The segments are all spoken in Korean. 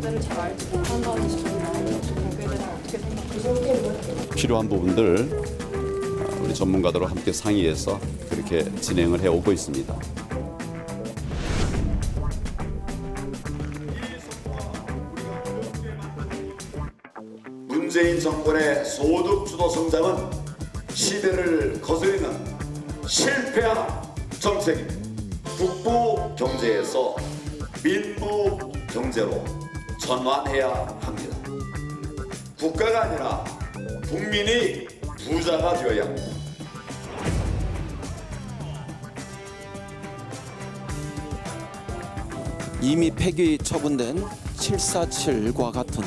경제를 잘 알지 못한다는 지적이 나오는데 거기에 대해서 어떻게 생각하세요? 필요한 부분들 우리 전문가들과 함께 상의해서 그렇게 진행을 해오고 있습니다. 문재인 정권의 소득 주도 성장은 시대를 거스르는 실패한 정책입니다. 국부 경제에서 민부 경제로 전환해야 합니다. 국가가 아니라 국민이 부자가 되어야 합니다. 이미 폐기 처분된 747과 같은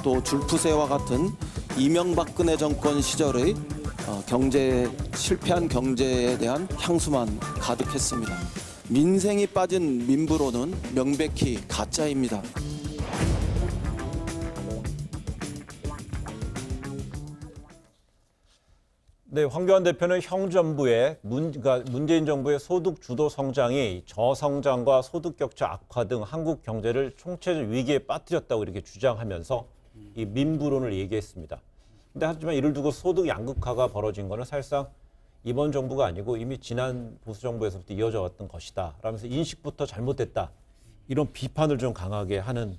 또 줄푸세와 같은 이명박근혜 정권 시절의 실패한 경제에 대한 향수만 가득했습니다. 민생이 빠진 민부로는 명백히 가짜입니다. 네, 황교안 대표는 형 정부의 문재인 정부의 소득 주도 성장이 저성장과 소득 격차 악화 등 한국 경제를 총체적 위기에 빠뜨렸다고 이렇게 주장하면서 이 민부론을 얘기했습니다. 근데 하지만 이를 두고 소득 양극화가 벌어진 거는 사실상 이번 정부가 아니고 이미 지난 보수 정부에서부터 이어져 왔던 것이다. 라면서 인식부터 잘못됐다. 이런 비판을 좀 강하게 하는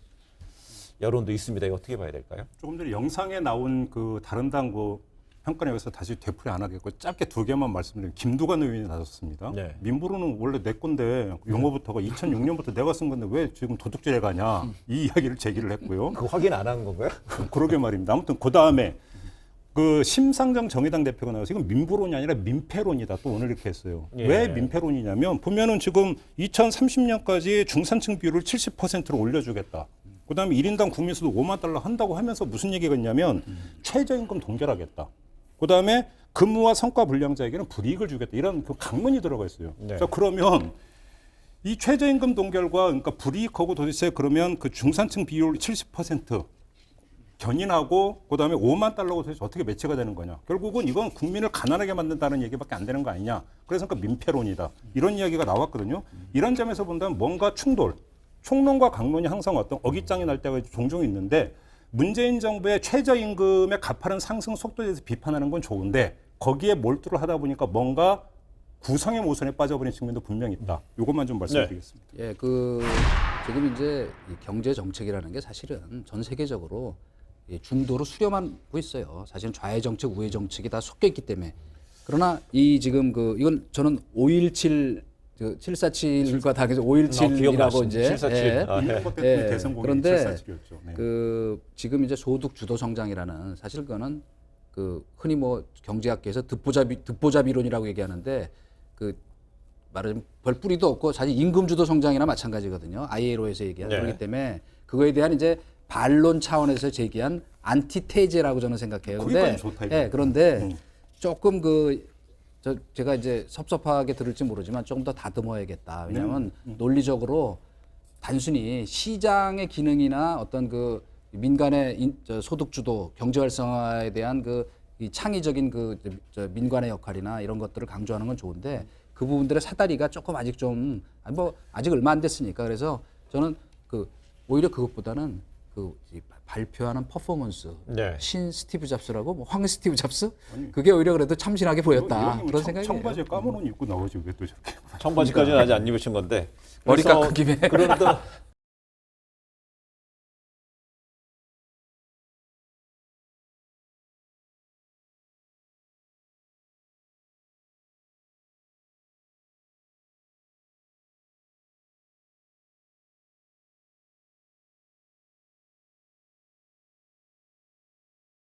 여론도 있습니다. 이거 어떻게 봐야 될까요? 조금 전에 영상에 나온 그 다른 당 평가는 여기서 다시 되풀이 안 하겠고 짧게 두 개만 말씀드리면 김두관 의원이 나섰습니다. 네. 민부로는 원래 내 건데 용어부터가 2006년부터 내가 쓴 건데 왜 지금 도둑질해 가냐 이 이야기를 제기를 했고요. 그 확인 안 한 건가요? 그러게 말입니다. 아무튼 그 다음에 그 심상정 정의당 대표가 나와서 이건 민부론이 아니라 민폐론이다. 또 오늘 이렇게 했어요. 예. 왜 민폐론이냐면 보면은 지금 2030년까지 중산층 비율을 70%로 올려주겠다. 그다음에 1인당 국민소득 5만 달러 한다고 하면서 무슨 얘기가 있냐면 최저임금 동결하겠다. 그다음에 근무와 성과 불량자에게는 불이익을 주겠다. 이런 그 강문이 들어가 있어요. 네. 자, 그러면 이 최저임금 동결과 그러니까 불이익하고 도대체 그러면 그 중산층 비율 70% 견인하고 그다음에 5만 달러고 도대체 어떻게 매치가 되는 거냐. 결국은 이건 국민을 가난하게 만든다는 얘기밖에 안 되는 거 아니냐. 그래서 그러니까 민폐론이다. 이런 이야기가 나왔거든요. 이런 점에서 본다면 뭔가 충돌, 총론과 강론이 항상 어떤 어깃장이 날 때가 종종 있는데 문재인 정부의 최저임금의 가파른 상승 속도에 대해서 비판하는 건 좋은데 거기에 몰두를 하다 보니까 뭔가 구성의 모순에 빠져버린 측면도 분명히 있다. 이것만 좀 말씀드리겠습니다. 예, 지금 이제 이 경제 정책이라는 게 사실은 전 세계적으로 중도로 수렴하고 있어요. 사실은 좌회 정책, 우회 정책이 다 섞여 있기 때문에. 그러나 이건 저는 5.17 747과 다르게 5.17이라고 이제 747. 그런데 지금 이제 소득 주도 성장이라는 사실 그거는 흔히 경제학계에서 듣보잡이론이라고 얘기하는데 말하자면 별 뿌리도 없고 사실 임금 주도 성장이나 마찬가지거든요. ILO에서 얘기한 그렇기 때문에 그거에 대한 이제 반론 차원에서 제기한 안티테제라고 저는 생각해요. 그런데 조금 제가 이제 섭섭하게 들을지 모르지만 조금 더 다듬어야겠다. 왜냐하면 논리적으로 단순히 시장의 기능이나 어떤 민간의 소득주도 경제 활성화에 대한 이 창의적인 민관의 역할이나 이런 것들을 강조하는 건 좋은데 그 부분들의 사다리가 조금 아직 아직 얼마 안 됐으니까 그래서 저는 오히려 그것보다는 발표하는 퍼포먼스, 신 스티브 잡스라고 황 스티브 잡스 그게 오히려 그래도 참신하게 보였다 그런 생각이에요. 청바지에 까만 옷 입고 나오지 왜 또 저렇게? 청바지까지는 아직 안 입으신 건데 머리 깎은 김에 그런